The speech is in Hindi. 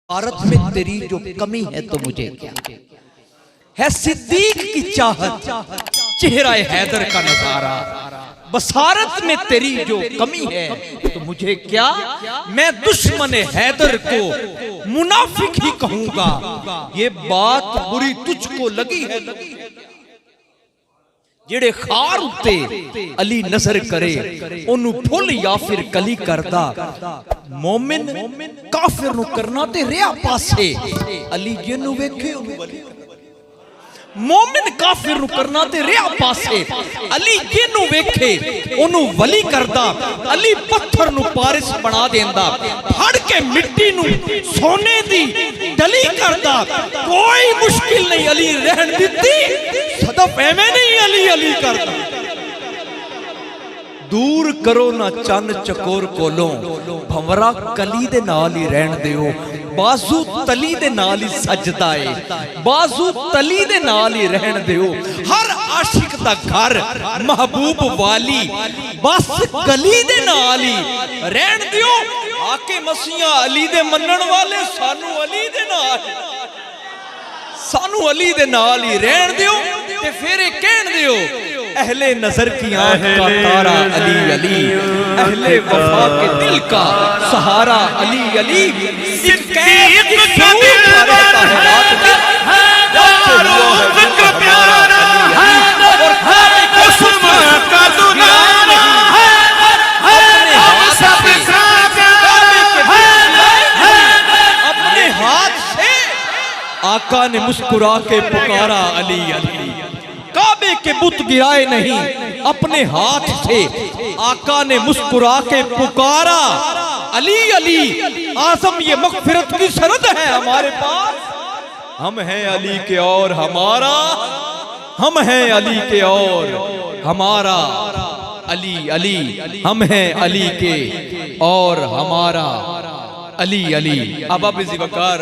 भारत में तेरी जो कमी है तो मुझे क्या है। सिद्दीक की चाहत, चेहरा हैदर का नजारा, बसारत में तेरी जो कमी है तो मुझे क्या। मैं दुश्मन हैदर को मुनाफिक ही कहूंगा, ये बात बुरी तुझको लगी है। जेड़े खार उत्ते अली नजर करे ओनू फुल या फिर कली करदा। मोमिन काफिर नु करना ते रिया पासे, अली जिन्नू वेखे ओनू वली। मोमिन काफिर नु करना ते रिया पासे, अली जिन्नू वेखे ओनू वली करदा। अली पत्थर नु पारिस बना देंदा, फड़ के मिट्टी नु सोने दी डली करदा। कोई मुश्किल नहीं अली रहन दिती, सदफ एवें नहीं अली अली करदा। दूर करो ना चन चकोर कोलों, भंवरा कली दे नाल ही रहन दिओ। बाजू तली दे नाल ही सजदा है, बाजू तली दे नाल ही रहन दिओ। हर आशिक दा घर महबूब वाली, बस गली दे नाल ही रहन दिओ। आके मसीहा अली दे मनन वाले, सानू अली दे नाल, सानू अली दे नाल ही रहन दिओ। ते फिर कहन दिओ अहले नजर की आंख का तारा अली अली, अहले वफा के दिल का सहारा अली अली। अपने हाथ से आका ने मुस्कुरा के पुकारा अली अली। काबे के बुत गिराए नहीं, अपने हाथ से आका ने मुस्कुरा के पुकारा अली अली। आज़म ये मग़फ़िरत की सरद है हमारे पास, हम हैं अली के और हमारा, हम हैं अली के और हमारा। अली अली हम हैं अली के और हमारा, अली अली। अब ज़िबकार